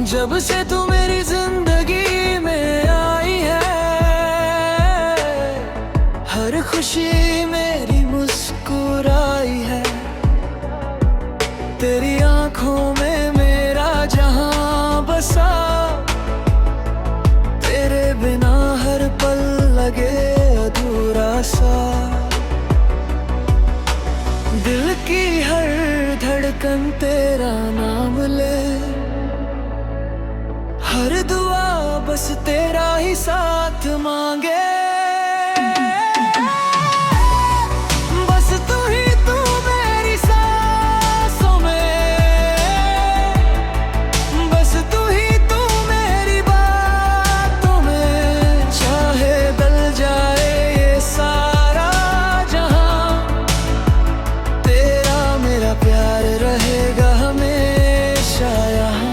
जब से तू मेरी जिंदगी में आई है, हर खुशी मेरी मुस्कुराई है। तेरी आंखों में मेरा जहां बसा, तेरे बिना हर पल लगे अधूरा सा। दिल की हर धड़कन तेरा नाम ले, हर दुआ बस तेरा ही साथ मांगे। बस तू ही तू मेरी सांसों में, बस तू ही तू मेरी बातों में। चाहे बदल जाए ये सारा जहां, तेरा मेरा प्यार रहेगा हमेशा यहाँ।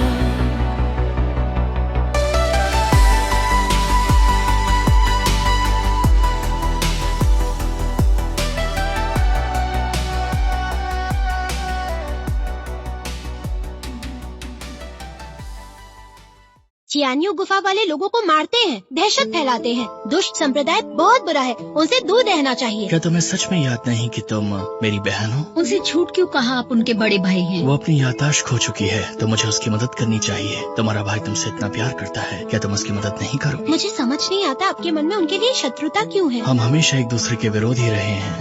चियान्यू गुफा वाले लोगों को मारते हैं, दहशत फैलाते हैं। दुष्ट संप्रदाय बहुत बुरा है, उनसे दूर रहना चाहिए। क्या तुम्हें सच में याद नहीं कि तुम मेरी बहन हो? उनसे झूठ क्यों कहा? आप उनके बड़े भाई हैं। वो अपनी याददाश्त खो चुकी है, तो मुझे उसकी मदद करनी चाहिए। तुम्हारा भाई तुमसे इतना प्यार करता है, क्या तुम उसकी मदद नहीं करो? मुझे समझ नहीं आता आपके मन में उनके लिए शत्रुता क्यों है। हम हमेशा एक दूसरे के विरोध ही रहे हैं।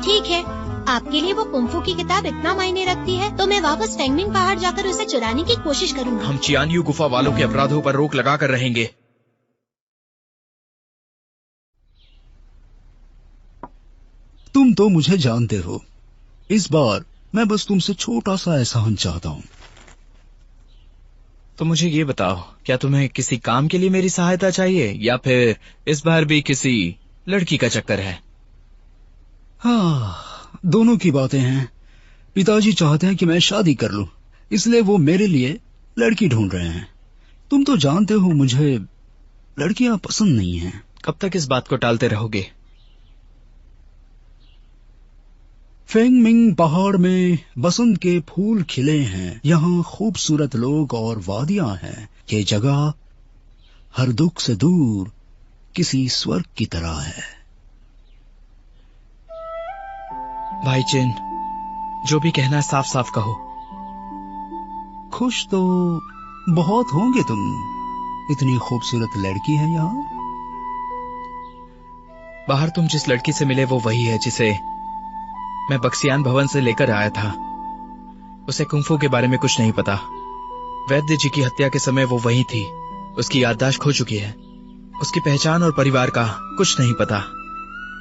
ठीक है, आपके लिए वो कुंफू की किताब इतना मायने रखती है तो मैं वापस फेंगमिंग पहाड़ जाकर उसे चुराने की कोशिश करूंगी। हम चियान्यू गुफा वालों के अपराधों पर रोक लगा कर रहेंगे। तुम तो मुझे जानते हो, इस बार मैं बस तुमसे छोटा सा एहसान चाहता हूँ। तो मुझे ये बताओ, क्या तुम्हें किसी काम के लिए मेरी सहायता चाहिए या फिर इस बार भी किसी लड़की का चक्कर है? हाँ, दोनों की बातें हैं। पिताजी चाहते हैं कि मैं शादी कर लूं, इसलिए वो मेरे लिए लड़की ढूंढ रहे हैं। तुम तो जानते हो मुझे लड़कियां पसंद नहीं हैं। कब तक इस बात को टालते रहोगे? फेंगमिंग पहाड़ में बसंत के फूल खिले हैं, यहाँ खूबसूरत लोग और वादियां हैं। ये जगह हर दुख से दूर किसी स्वर्ग की तरह है। भाई चिन, जो भी कहना है साफ साफ कहो। खुश तो बहुत होंगे तुम, इतनी खूबसूरत लड़की है यहाँ। बाहर तुम जिस लड़की से मिले वो वही है जिसे मैं बक्सियान भवन से लेकर आया था। उसे कुंफू के बारे में कुछ नहीं पता। वैद्य जी की हत्या के समय वो वही थी। उसकी याददाश्त खो चुकी है। उसकी पहचान और परिवार का कुछ नहीं पता।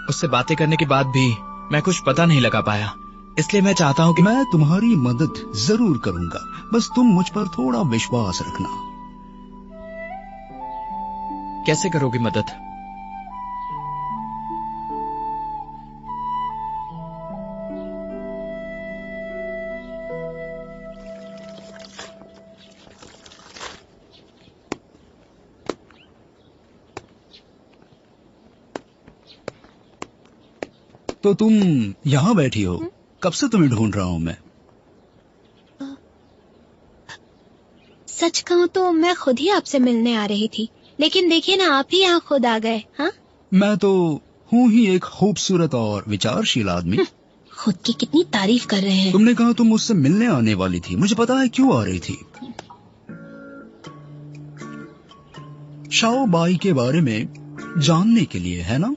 उससे बातें करने के बाद भी मैं कुछ पता नहीं लगा पाया। इसलिए मैं चाहता हूँ कि मैं तुम्हारी मदद जरूर करूंगा, बस तुम मुझ पर थोड़ा विश्वास रखना। कैसे करोगी मदद? तो तुम यहाँ बैठी हो? कब से तुम्हें ढूंढ रहा हूँ मैं। सच कहूँ तो मैं खुद ही आपसे मिलने आ रही थी, लेकिन देखिए ना, आप ही यहाँ खुद आ गए। हाँ, मैं तो हूँ ही एक खूबसूरत और विचारशील आदमी। खुद की कितनी तारीफ कर रहे हैं। तुमने कहा तुम मुझसे मिलने आने वाली थी, मुझे पता है क्यों आ रही थी। शाओ बाई के बारे में जानने के लिए, है ना?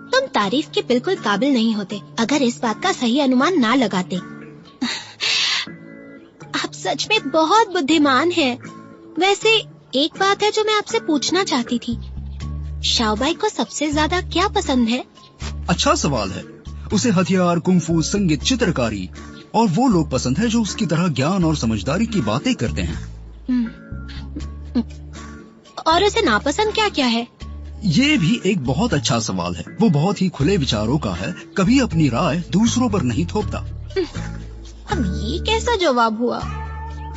तुम तारीफ के बिल्कुल काबिल नहीं होते अगर इस बात का सही अनुमान ना लगाते। आप सच में बहुत बुद्धिमान हैं। वैसे एक बात है जो मैं आपसे पूछना चाहती थी, शाओबाई को सबसे ज्यादा क्या पसंद है? अच्छा सवाल है। उसे हथियार, कुंफू, संगीत, चित्रकारी और वो लोग पसंद है जो उसकी तरह ज्ञान और समझदारी की बातें करते हैं। और उसे नापसंद क्या क्या है? ये भी एक बहुत अच्छा सवाल है। वो बहुत ही खुले विचारों का है, कभी अपनी राय दूसरों पर नहीं थोपता। अब ये कैसा जवाब हुआ?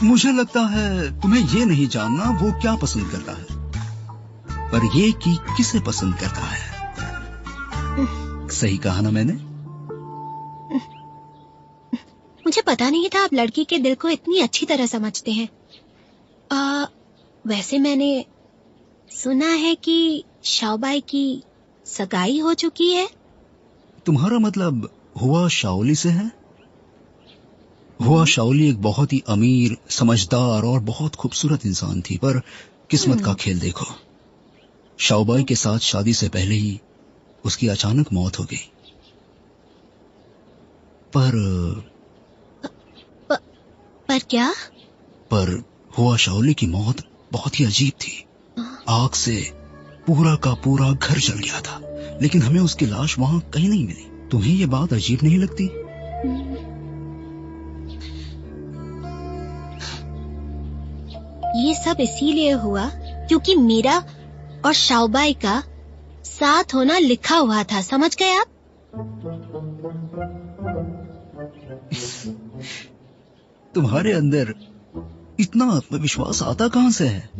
मुझे लगता है तुम्हें ये नहीं जानना वो क्या पसंद करता है, पर ये कि किसे पसंद करता है। सही कहा ना मैंने? मुझे पता नहीं था आप लड़की के दिल को इतनी अच्छी तरह समझते हैं। वैसे मैंने सुना है कि शाओबाई की सगाई हो चुकी है। तुम्हारा मतलब हुआ शाओली से है? हुआ शाओली एक बहुत ही अमीर, समझदार और बहुत खूबसूरत इंसान थी, पर किस्मत का खेल देखो, शाओबाई के साथ शादी से पहले ही उसकी अचानक मौत हो गई। पर क्या? पर हुआ शाओली की मौत बहुत ही अजीब थी। आग से पूरा का पूरा घर जल गया था, लेकिन हमें उसकी लाश वहां कहीं नहीं मिली। तुम्हें ये बात अजीब नहीं लगती? ये सब इसीलिए हुआ क्योंकि मेरा और शाओबाई का साथ होना लिखा हुआ था, समझ गए आप? तुम्हारे अंदर इतना आत्मविश्वास आता कहां से है?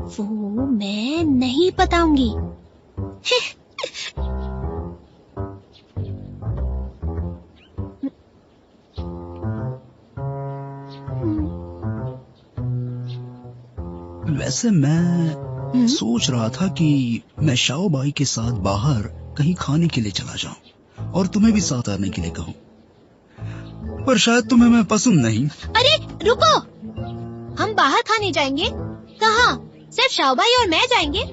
वो मैं नहीं बताऊंगी। वैसे मैं सोच रहा था कि मैं शाओबाई के साथ बाहर कहीं खाने के लिए चला जाऊं और तुम्हें भी साथ आने के लिए कहूं, पर शायद तुम्हें मैं पसंद नहीं। अरे रुको, हम बाहर खाने जाएंगे? कहाँ? सिर्फ शाओबाई और मैं जाएंगे?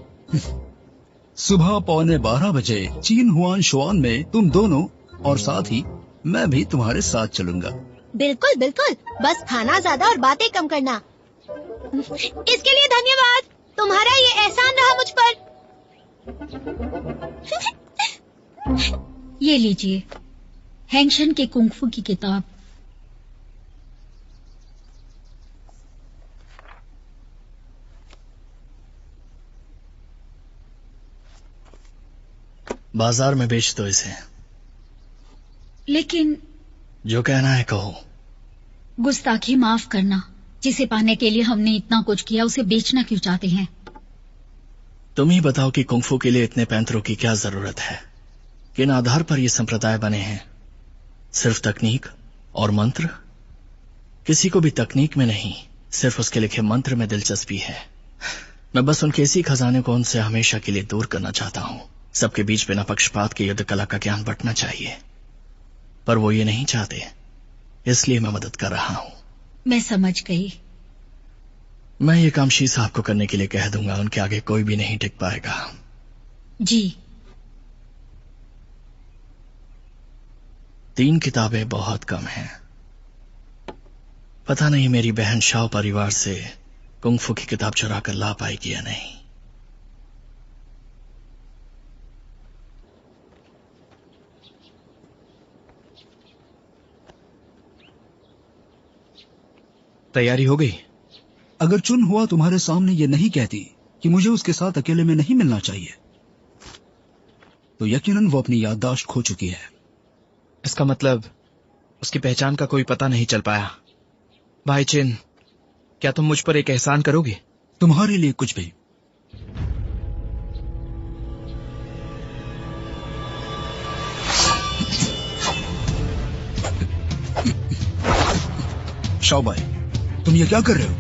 सुबह 11:15 बजे चीन हुआन शुआन में तुम दोनों, और साथ ही मैं भी तुम्हारे साथ चलूंगा। बिल्कुल बिल्कुल, बस खाना ज्यादा और बातें कम करना। इसके लिए धन्यवाद, तुम्हारा ये एहसान रहा मुझ पर। ये लीजिए, हैंगशन के कुंगफू की किताब। बाजार में बेच दो इसे। लेकिन जो कहना है कहो। गुस्ताखी माफ करना, जिसे पाने के लिए हमने इतना कुछ किया उसे बेचना क्यों चाहते हैं? तुम ही बताओ कि कुंफू के लिए इतने पैंतरों की क्या जरूरत है? किन आधार पर ये संप्रदाय बने हैं? सिर्फ तकनीक और मंत्र? किसी को भी तकनीक में नहीं, सिर्फ उसके लिखे मंत्र में दिलचस्पी है। मैं बस उनके इसी खजाने को उनसे हमेशा के लिए दूर करना चाहता हूं। सबके बीच बिना पक्षपात के युद्ध कला का ज्ञान बंटना चाहिए, पर वो ये नहीं चाहते, इसलिए मैं मदद कर रहा हूं। मैं समझ गई। मैं ये काम शी साहब को करने के लिए कह दूंगा, उनके आगे कोई भी नहीं टिक पाएगा। जी। 3 किताबें बहुत कम हैं। पता नहीं मेरी बहन शाओ परिवार से कुंगफू की किताब चुरा कर ला पाएगी या नहीं। तैयारी हो गई? अगर चुन हुआ तुम्हारे सामने ये नहीं कहती कि मुझे उसके साथ अकेले में नहीं मिलना चाहिए, तो यकीनन वो अपनी याददाश्त खो चुकी है। इसका मतलब उसकी पहचान का कोई पता नहीं चल पाया। भाई चिन, क्या तुम मुझ पर एक एहसान करोगे? तुम्हारे लिए कुछ भी। शाओबाई, तुम ये क्या कर रहे हो?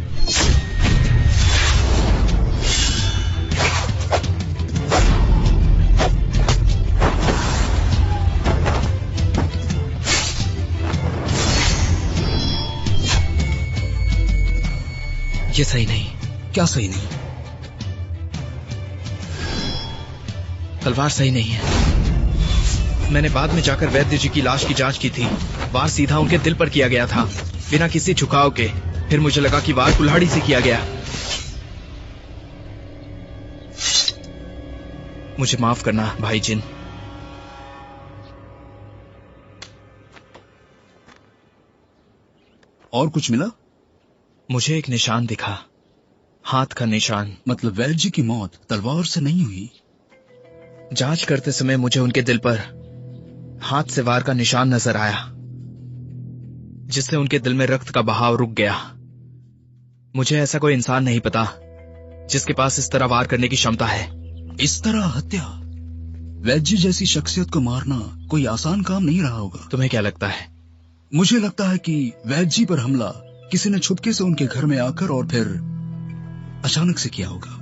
ये सही नहीं। क्या सही नहीं? तलवार सही नहीं है। मैंने बाद में जाकर वैद्य जी की लाश की जांच की थी। वार सीधा उनके दिल पर किया गया था, बिना किसी झुकाव के। फिर मुझे लगा कि वार कुल्हाड़ी से किया गया। मुझे माफ करना भाई जिन। और कुछ मिला? मुझे एक निशान दिखा, हाथ का निशान। मतलब वैद्य जी की मौत तलवार से नहीं हुई? जांच करते समय मुझे उनके दिल पर हाथ से वार का निशान नजर आया, जिससे उनके दिल में रक्त का बहाव रुक गया। मुझे ऐसा कोई इंसान नहीं पता जिसके पास इस तरह वार करने की क्षमता है। इस तरह हत्या? वैद्य जी जैसी शख्सियत को मारना कोई आसान काम नहीं रहा होगा। तुम्हें क्या लगता है? मुझे लगता है कि वैद्य जी पर हमला किसी ने छुपके से उनके घर में आकर और फिर अचानक से किया होगा।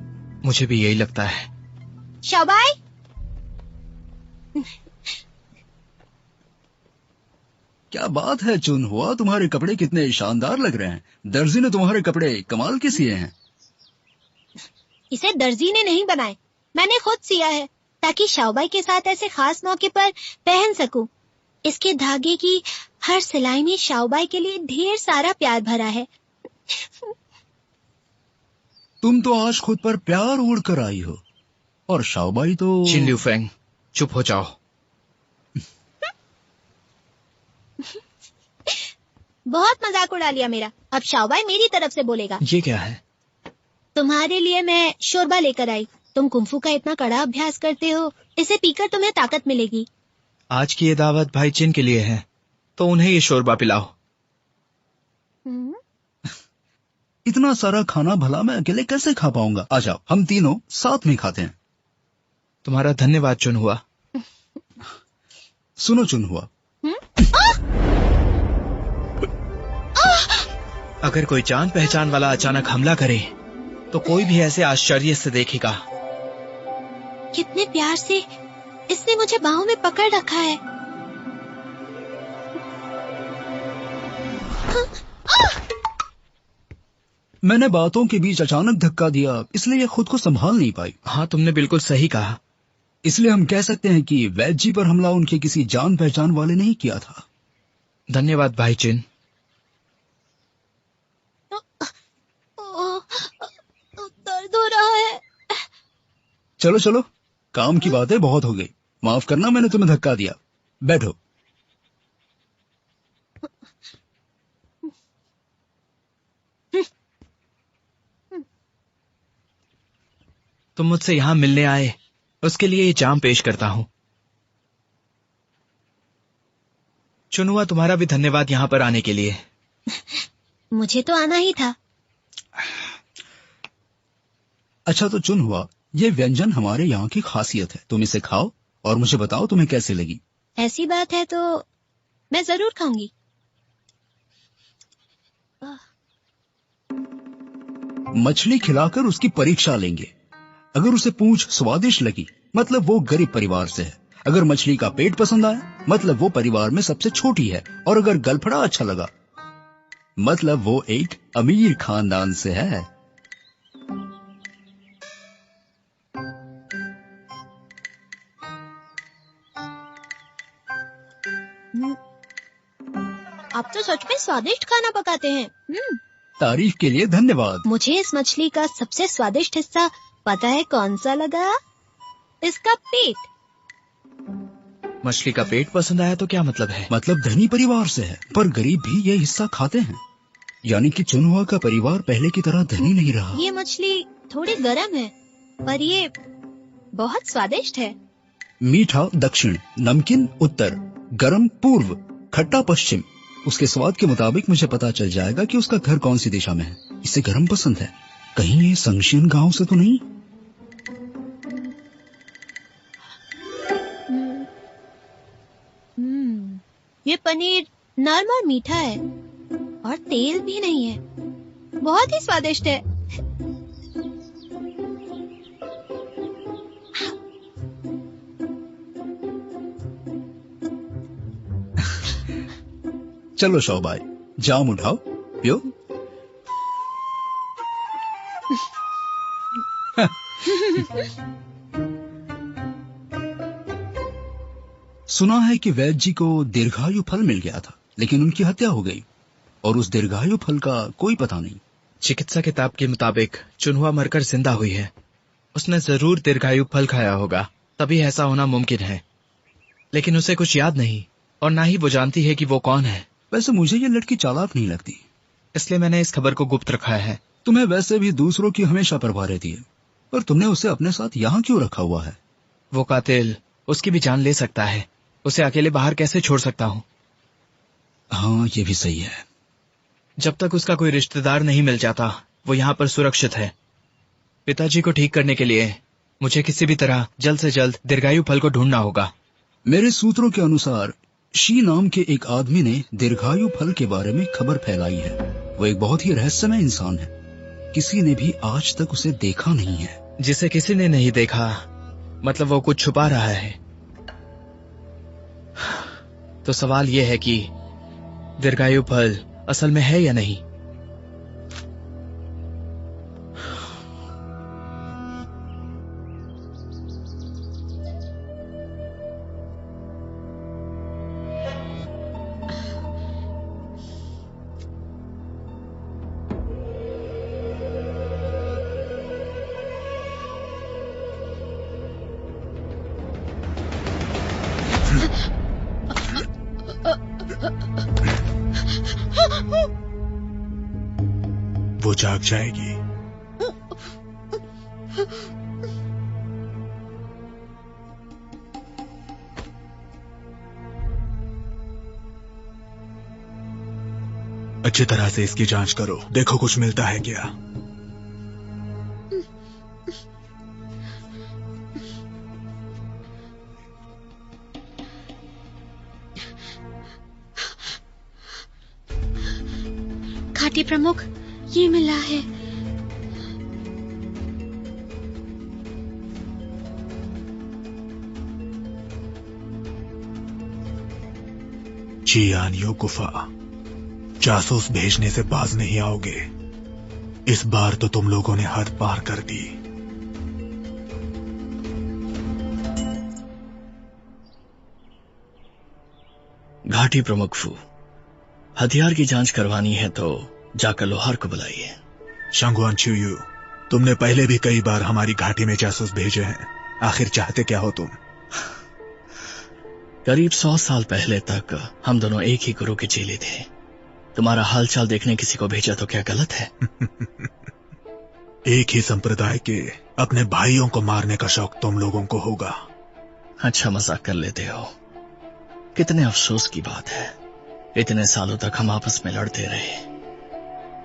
मुझे भी यही लगता है। शाओबाई, क्या बात है चुन हुआ, तुम्हारे कपड़े कितने शानदार लग रहे हैं। दर्जी ने तुम्हारे कपड़े कमाल के सिए हैं। इसे दर्जी ने नहीं बनाए, मैंने खुद सिया है ताकि शाओबाई के साथ ऐसे खास मौके पर पहन सकूं। इसके धागे की हर सिलाई में शाओबाई के लिए ढेर सारा प्यार भरा है। तुम तो आज खुद पर प्यार उड़ कर आई हो और शाओबाई तो। चिन लिu फेंग, चुप हो जाओ। बहुत मजाक उड़ा लिया मेरा। अब शाओबाई मेरी तरफ से बोलेगा। ये क्या है? तुम्हारे लिए मैं शोरबा लेकर आई। तुम कुंफू का इतना कड़ा अभ्यास करते हो, इसे पीकर तुम्हें ताकत मिलेगी। आज की ये दावत भाई चिन के लिए है, तो उन्हें ये शोरबा पिलाओ। इतना सारा खाना भला मैं अकेले कैसे खा पाऊंगा। आ जाओ, हम तीनों साथ में खाते हैं। तुम्हारा धन्यवाद चुन हुआ। सुनो चुन हुआ, अगर कोई जान पहचान वाला अचानक हमला करे तो कोई भी ऐसे आश्चर्य से देखेगा। कितने प्यार से इसने मुझे बाहों में पकड़ रखा है। मैंने बातों के बीच अचानक धक्का दिया, इसलिए ये खुद को संभाल नहीं पाई। हाँ, तुमने बिल्कुल सही कहा। इसलिए हम कह सकते हैं कि वैद्य जी पर हमला उनके किसी जान पहचान वाले ने ही किया था। धन्यवाद भाई चिन। दर्द हो रहा है। चलो चलो, काम की बातें बहुत हो गई। माफ करना मैंने तुम्हें धक्का दिया। बैठो। तुम मुझसे यहाँ मिलने आए, उसके लिए ये जाम पेश करता हूँ। चुनुआ, तुम्हारा भी धन्यवाद यहाँ पर आने के लिए। मुझे तो आना ही था। अच्छा तो चुन हुआ, ये व्यंजन हमारे यहाँ की खासियत है। तुम इसे खाओ और मुझे बताओ तुम्हें कैसे लगी। ऐसी बात है तो मैं जरूर खाऊंगी। मछली खिलाकर उसकी परीक्षा लेंगे। अगर उसे पूंछ स्वादिष्ट लगी, मतलब वो गरीब परिवार से है। अगर मछली का पेट पसंद आया, मतलब वो परिवार में सबसे छोटी है। और अगर गलफड़ा अच्छा लगा, मतलब वो एक अमीर खानदान से है। आप तो सच में स्वादिष्ट खाना पकाते हैं। तारीफ के लिए धन्यवाद। मुझे इस मछली का सबसे स्वादिष्ट हिस्सा पता है कौन सा लगा? इसका पेट। मछली का पेट पसंद आया तो क्या मतलब है? मतलब धनी परिवार से है, पर गरीब भी ये हिस्सा खाते हैं। यानी कि चुनहुआ का परिवार पहले की तरह धनी नहीं रहा। ये मछली थोड़ी गर्म है, पर ये बहुत स्वादिष्ट है। मीठा दक्षिण, नमकीन उत्तर, गरम पूर्व, खट्टा पश्चिम। उसके स्वाद के मुताबिक मुझे पता चल जाएगा कि उसका घर कौन सी दिशा में है। इसे गरम पसंद है। कहीं ये संगशियन गांव से तो नहीं? ये पनीर नरम और मीठा है और तेल भी नहीं है। बहुत ही स्वादिष्ट है। चलो शौबाई, जाम उठाओ, पियो। सुना है कि वैद्य जी को दीर्घायु फल मिल गया था, लेकिन उनकी हत्या हो गई और उस दीर्घायु फल का कोई पता नहीं। चिकित्सा किताब के मुताबिक चुनहुआ मरकर जिंदा हुई है। उसने जरूर दीर्घायु फल खाया होगा, तभी ऐसा होना मुमकिन है। लेकिन उसे कुछ याद नहीं और ना ही वो जानती है कि वो कौन है। वैसे मुझे ये लड़की चालाक नहीं लगती, इसलिए मैंने इस खबर को गुप्त रखा है। तुम्हें वैसे भी दूसरों की हमेशा परवाह रहती है, पर तुमने उसे अपने साथ यहाँ क्यों रखा हुआ है? वो कातिल उसकी भी जान ले सकता है। उसे अकेले बाहर कैसे छोड़ सकता हूँ? हाँ, ये भी सही है। जब तक उसका कोई रिश्तेदार नहीं मिल जाता, वो यहाँ पर सुरक्षित है। पिताजी को ठीक करने के लिए मुझे किसी भी तरह जल्द से जल्द दीर्घायु फल को ढूंढना होगा। मेरे सूत्रों के अनुसार शी नाम के एक आदमी ने दीर्घायु फल के बारे में खबर फैलाई है। वो एक बहुत ही रहस्यमय इंसान है। किसी ने भी आज तक उसे देखा नहीं है। जिसे किसी ने नहीं देखा मतलब वो कुछ छुपा रहा है। तो सवाल यह है कि दीर्घायु फल असल में है या नहीं। वो जाग जाएगी। अच्छी तरह से इसकी जांच करो, देखो कुछ मिलता है क्या। घाटी प्रमुख, ये मिला है। चियानियो गुफा। जासूस भेजने से बाज नहीं आओगे। इस बार तो तुम लोगों ने हद पार कर दी। घाटी प्रमुख फू, हथियार की जांच करवानी है तो जाकर लोहार को बुलाइए। शंगुआन चियू, तुमने पहले भी कई बार हमारी घाटी में जासूस भेजे हैं। आखिर चाहते क्या हो तुम? करीब 100 साल पहले तक हम दोनों एक ही गुरु के चेले थे। तुम्हारा हालचाल देखने किसी को भेजा तो क्या गलत है? एक ही संप्रदाय के अपने भाइयों को मारने का शौक तुम लोगों को होगा। अच्छा मजाक कर लेते हो। कितने अफसोस की बात है, इतने सालों तक हम आपस में लड़ते रहे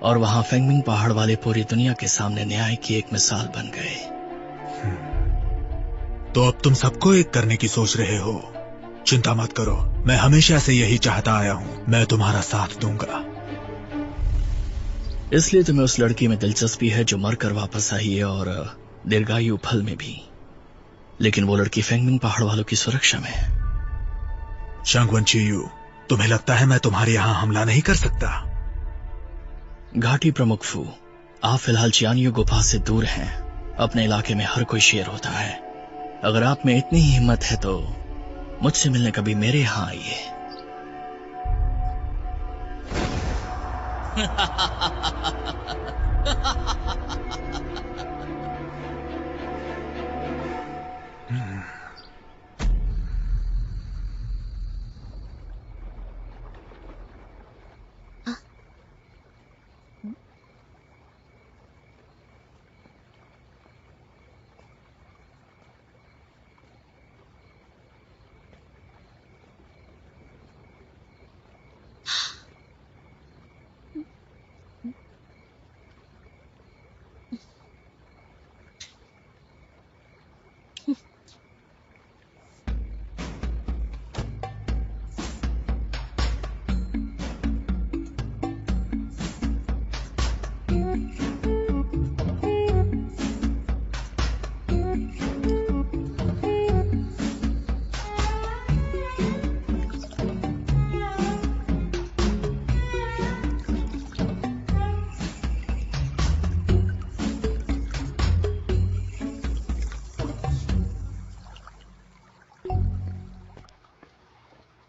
और वहां फेंगमिंग पहाड़ वाले पूरी दुनिया के सामने न्याय की एक मिसाल बन गए। तो अब तुम सबको एक करने की सोच रहे हो। चिंता मत करो, मैं हमेशा से यही चाहता आया हूं। मैं तुम्हारा साथ दूंगा। इसलिए तुम्हें उस लड़की में दिलचस्पी है जो मरकर वापस आई है, और दीर्घायु फल में भी। लेकिन वो लड़की फेंगमिंग पहाड़ वालों की सुरक्षा में है। शंगवन चियू, तुम्हें लगता है मैं तुम्हारे यहां हमला नहीं कर सकता? घाटी प्रमुख फू, आप फिलहाल चियानियो गुफा से दूर हैं। अपने इलाके में हर कोई शेर होता है। अगर आप में इतनी ही हिम्मत है तो मुझसे मिलने कभी मेरे यहां आइए।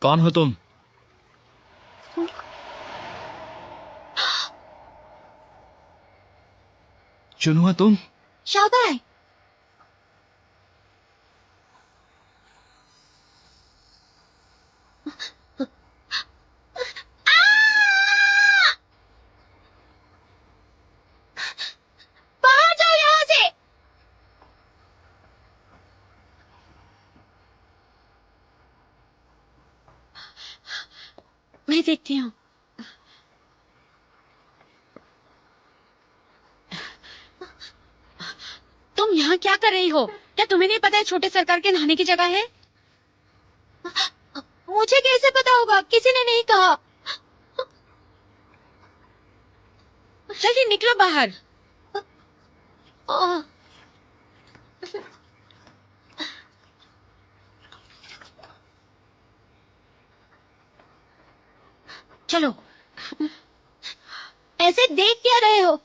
कौन हो तुम? चुनुआ तुम? शाओबाई, बाहर जाओ यहां से। मैं देखती हूँ। तुम यहाँ क्या कर रही हो? क्या तुम्हें नहीं पता है छोटे सरकार के नहाने की जगह है? मुझे कैसे पता होगा? किसी ने नहीं कहा। चलिए निकलो बाहर। चलो। ऐसे देख क्या रहे हो?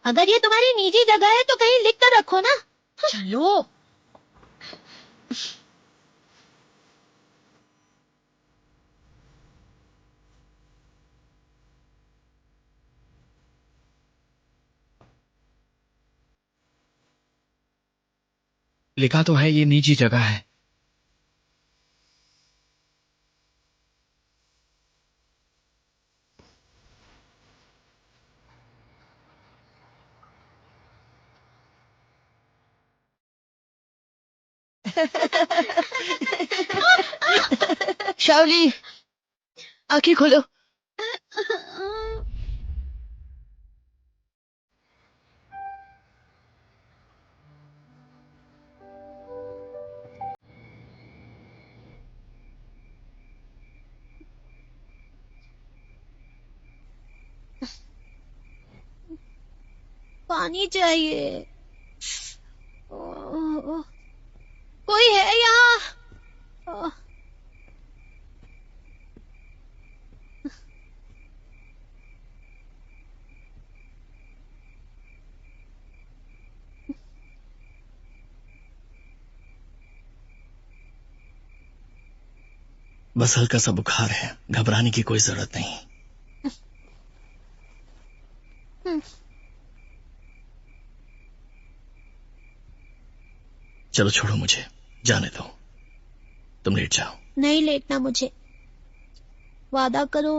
अगर ये तुम्हारी निजी जगह है तो कहीं लिख कर रखो ना। चलो। लिखा तो है ये निजी जगह है। शाओली, आंखें खोलो। पानी चाहिए। कोई है यहाँ? बस हल्का सा बुखार है, घबराने की कोई जरूरत नहीं। चलो छोड़ो मुझे, जाने दो। तुम लेट जाओ। नहीं लेटना मुझे। वादा करो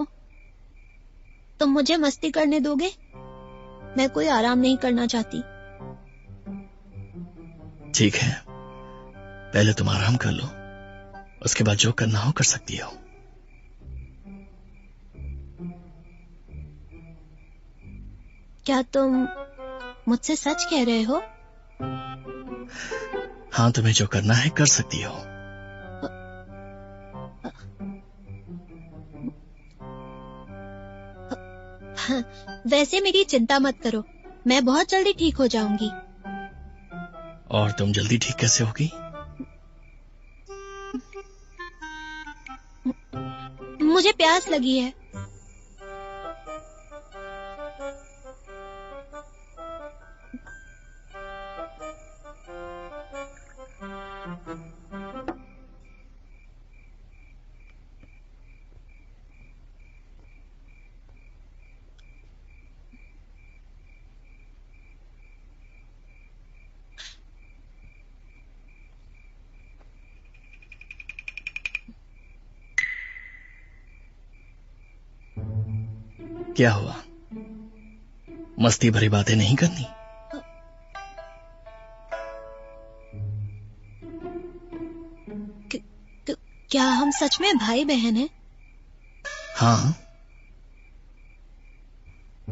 तुम मुझे मस्ती करने दोगे। मैं कोई आराम नहीं करना चाहती। ठीक है, पहले तुम आराम कर लो, उसके बाद जो करना हो कर सकती हो। क्या तुम मुझसे सच कह रहे हो? हाँ, तुम्हें जो करना है कर सकती हो। वैसे मेरी चिंता मत करो, मैं बहुत जल्दी ठीक हो जाऊंगी। और तुम जल्दी ठीक कैसे होगी? मुझे प्यास लगी है। क्या हुआ? मस्ती भरी बातें नहीं करनी? क्या हम सच में भाई बहन हैं? हाँ।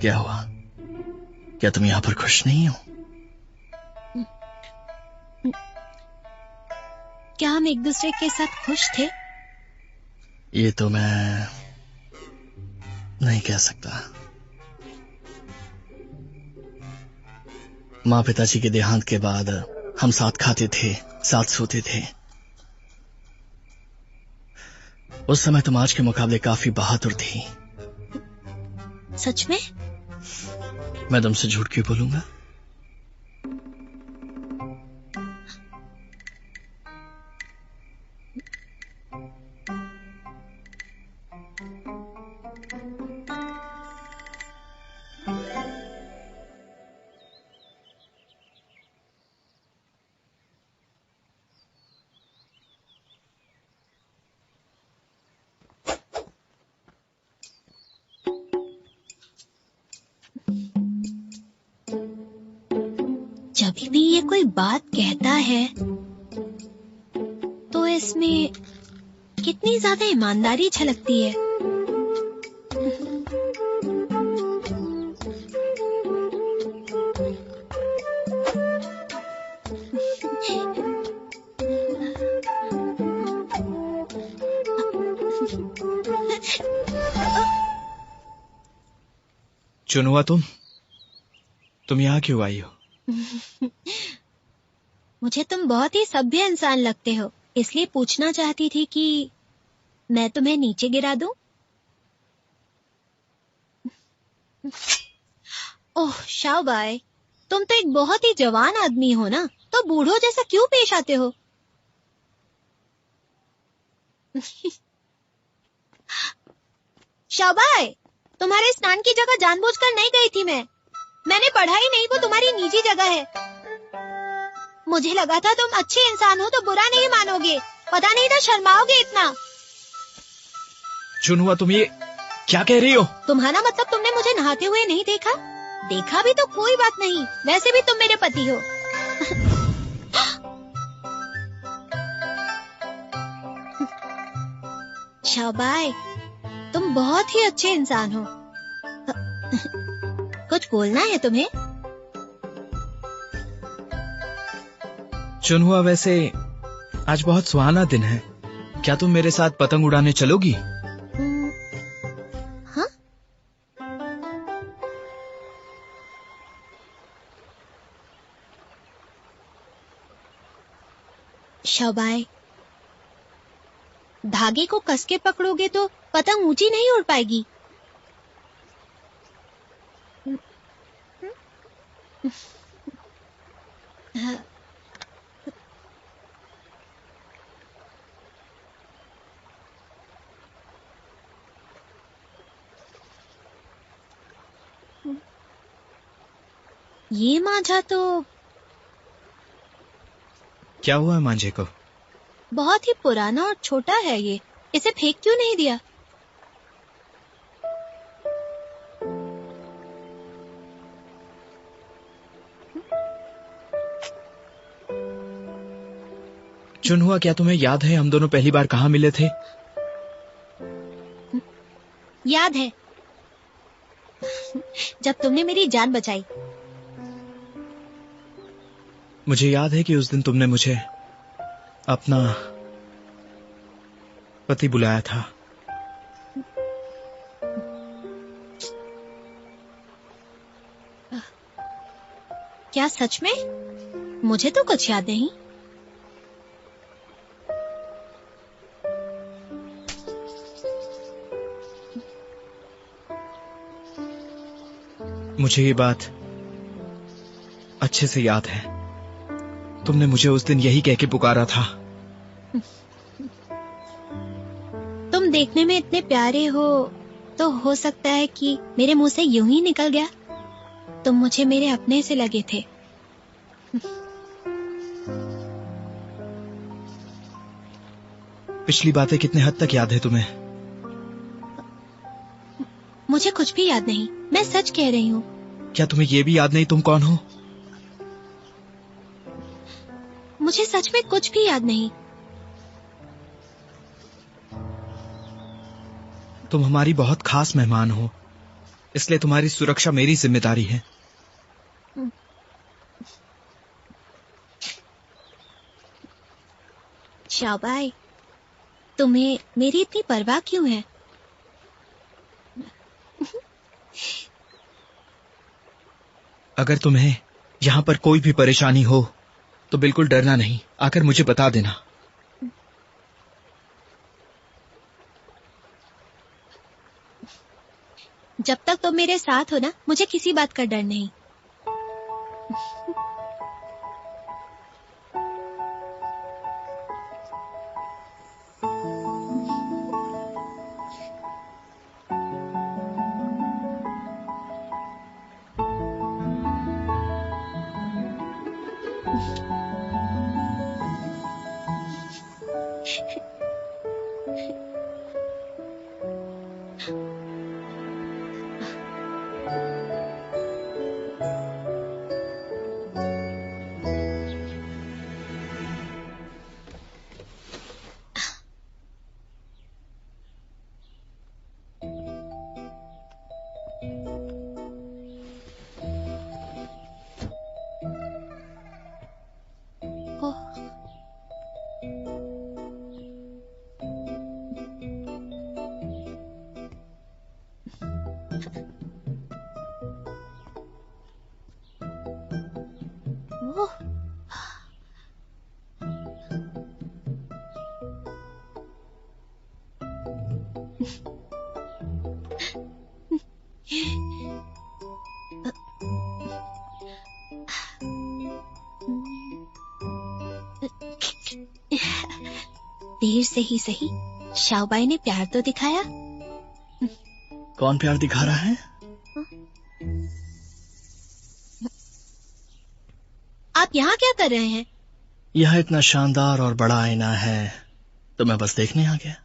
क्या हुआ? क्या तुम यहां पर खुश नहीं हो? क्या हम एक दूसरे के साथ खुश थे? ये तो मैं नहीं कह सकता। माँ पिताजी के देहांत के बाद हम साथ खाते थे, साथ सोते थे। उस समय तुम आज के मुकाबले काफी बहादुर थी। सच में? मैं तुमसे झूठ क्यों बोलूंगा? जब भी ये कोई बात कहता है तो इसमें कितनी ज्यादा ईमानदारी झलकती है। चुनुआ, तुम यहाँ क्यों आई हो? मुझे तुम बहुत ही सभ्य इंसान लगते हो, इसलिए पूछना चाहती थी कि मैं तुम्हें नीचे गिरा दूं? ओह शाओबाई, तुम तो एक बहुत ही जवान आदमी हो ना, तो बूढ़ों जैसा क्यों पेश आते हो? शाओबाई, तुम्हारे स्नान की जगह जानबूझकर नहीं गई थी मैंने पढ़ा ही नहीं, वो तुम्हारी निजी जगह है। मुझे लगा था तुम अच्छे इंसान हो तो बुरा नहीं मानोगे, पता नहीं था शर्माओगे इतना। चुनुआ, तुम ये क्या कह रही हो? तुम्हारा मतलब तुमने मुझे नहाते हुए नहीं देखा? देखा भी तो कोई बात नहीं, वैसे भी तुम मेरे पति हो। शाबाश, तुम बहुत ही अच्छे इंसान हो। कुछ बोलना है तुम्हें? चुनुआ, वैसे आज बहुत सुहाना दिन है, क्या तुम मेरे साथ पतंग उड़ाने चलोगी? हाँ? शाबाश, धागे को कस के पकड़ोगे तो पतंग ऊंची नहीं उड़ पाएगी। ये मांझा तो क्या हुआ है मांझे को? बहुत ही पुराना और छोटा है ये, इसे फेंक क्यों नहीं दिया? चुनुआ, क्या तुम्हें याद है हम दोनों पहली बार कहाँ मिले थे? याद है, जब तुमने मेरी जान बचाई। मुझे याद है कि उस दिन तुमने मुझे अपना पति बुलाया था। क्या सच में? मुझे तो कुछ याद नहीं। मुझे ये बात अच्छे से याद है, तुमने मुझे उस दिन यही कह के पुकारा था। तुम देखने में इतने प्यारे हो, तो हो सकता है कि मेरे मुंह से यूं ही निकल गया। तुम मुझे मेरे अपने से लगे थे। पिछली बातें कितने हद तक याद है तुम्हें? मुझे कुछ भी याद नहीं, मैं सच कह रही हूँ। क्या तुम्हें ये भी याद नहीं तुम कौन हो? मुझे सच में कुछ भी याद नहीं। तुम हमारी बहुत खास मेहमान हो, इसलिए तुम्हारी सुरक्षा मेरी जिम्मेदारी है। शाबाश, तुम्हें मेरी इतनी परवाह क्यों है? अगर तुम्हें यहाँ पर कोई भी परेशानी हो तो बिल्कुल डरना नहीं, आकर मुझे बता देना। जब तक तुम मेरे साथ हो ना, मुझे किसी बात का डर नहीं। ओह, देर से ही सही शाओबाई ने प्यार तो दिखाया। कौन प्यार दिखा रहा है? आप यहाँ क्या कर रहे हैं? यह इतना शानदार और बड़ा आईना है तो मैं बस देखने आ गया।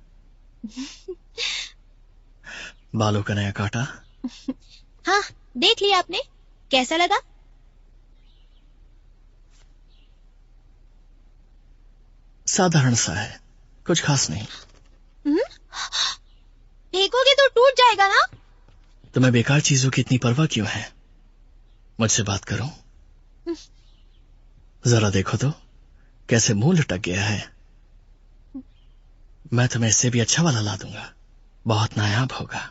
बालों का नया काटा। हाँ, देख लिया आपने, कैसा लगा? साधारण सा है, कुछ खास नहीं। फेंकोगे तो टूट जाएगा ना। तुम्हें बेकार चीजों की इतनी परवाह क्यों है? मुझसे बात करो। जरा देखो तो कैसे मुंह लटक गया है। मैं तुम्हें इससे भी अच्छा वाला ला दूंगा, बहुत नायाब होगा।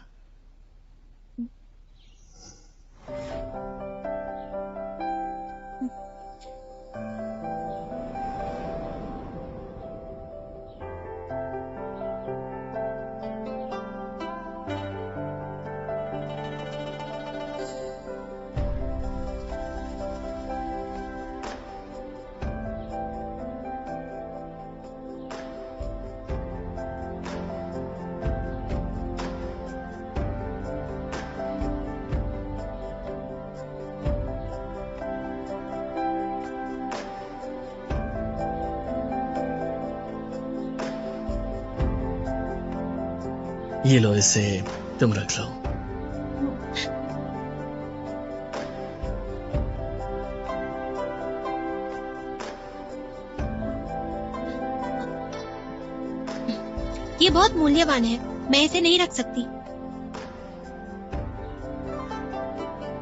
ये लो, इसे तुम रख लो। ये बहुत मूल्यवान है, मैं इसे नहीं रख सकती।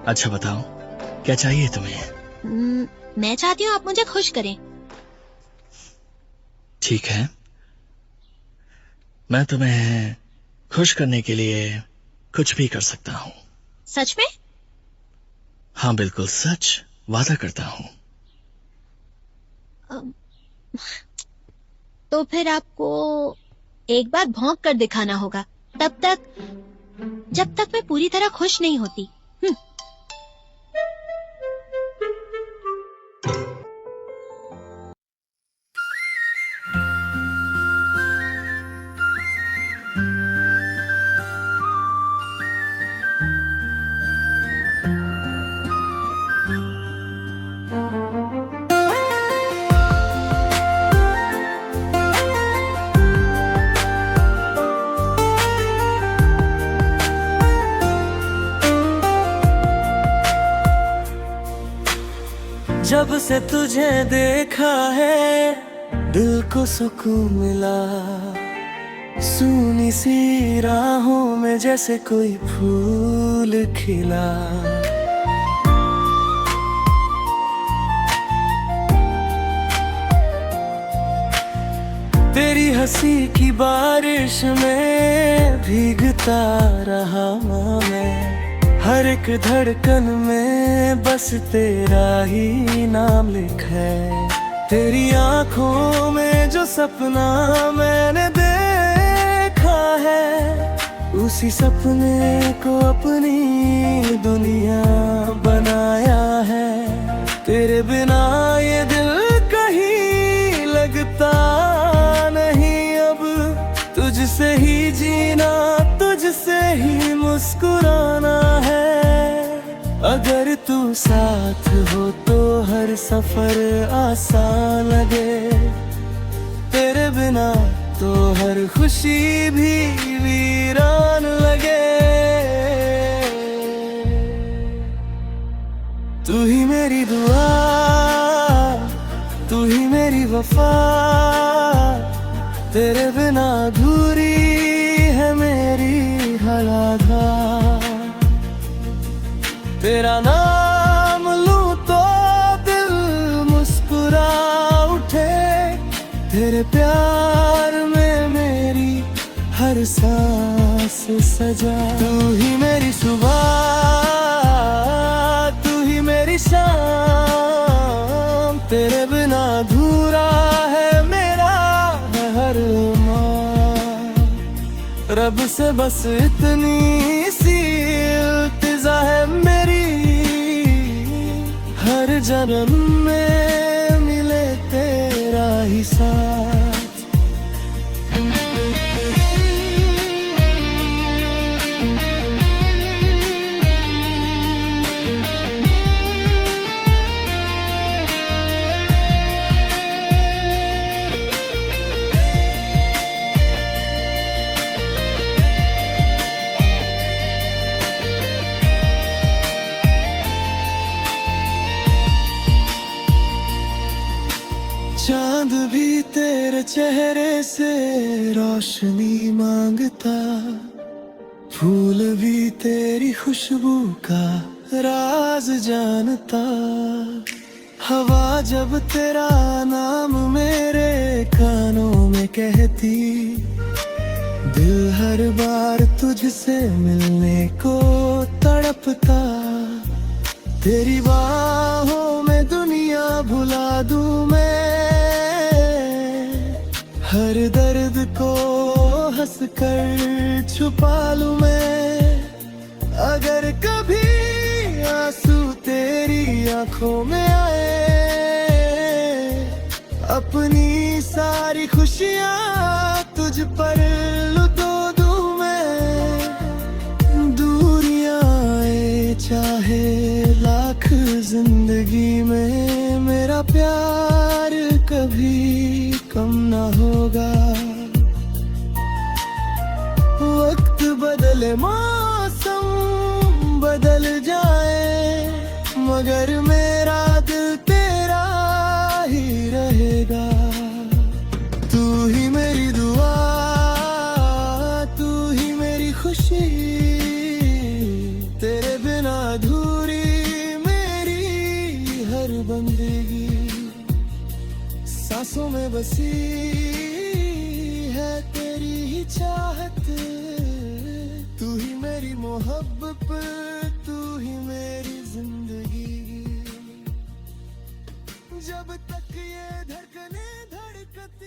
अच्छा बताओ, क्या चाहिए तुम्हें? मैं चाहती हूँ आप मुझे खुश करें। ठीक है, मैं तुम्हें खुश करने के लिए कुछ भी कर सकता हूँ। सच में? हाँ बिल्कुल सच, वादा करता हूँ। तो फिर आपको एक बार भौंक कर दिखाना होगा, जब तक मैं पूरी तरह खुश नहीं होती। जब से तुझे देखा है दिल को सुकून मिला, सूनी सी राहों में जैसे कोई फूल खिला। तेरी हंसी की बारिश में भीगता रहा मैं, हर एक धड़कन में बस तेरा ही नाम लिखा है। तेरी आंखों में जो सपना मैंने देखा है, उसी सपने को अपनी दुनिया बनाया है। तेरे बिना ये दिल कहीं लगता नहीं अब, तुझसे ही जीना, तुझसे ही मुस्कुराना है। अगर तू साथ हो तो हर सफर आसान लगे, तेरे बिना तो हर खुशी भी वीरान लगे। तू ही मेरी दुआ, तू ही मेरी वफा, तेरे बिना अधूरी है मेरी हर आधा। तेरा नाम लूं तो दिल मुस्कुरा उठे, तेरे प्यार में मेरी हर सांस सजा। तू ही मेरी सुबह, तू ही मेरी शाम, रब से बस इतनी सी इल्तिजा है मेरी, हर जन्म में मिले तेरा ही साथ। चांद भी तेरे चेहरे से रोशनी मांगता, फूल भी तेरी खुशबू का राज जानता। हवा जब तेरा नाम मेरे कानों में कहती, दिल हर बार तुझसे मिलने को तड़पता। तेरी बाहों में दुनिया भुला दूं मैं, हर दर्द को हंस कर छुपा लूं मैं। अगर कभी आंसू तेरी आंखों में आए, अपनी सारी खुशियां तुझ पर लुटो दूं मैं। दूरियां आए चाहे लाख जिंदगी में, मेरा प्यार कभी कम ना होगा। वक्त बदले मौसम बदल जाए, मगर मेरा दिल तेरा ही रहेगा। तू ही मेरी दुआ, तू ही मेरी खुशी, तेरे बिना अधूरी मेरी हर बंदगी। सांसों में बसी है तेरी ही चाहत, तू ही मेरी मोहब्बत, तू ही मेरी जिंदगी। जब तक ये धड़कने धड़कती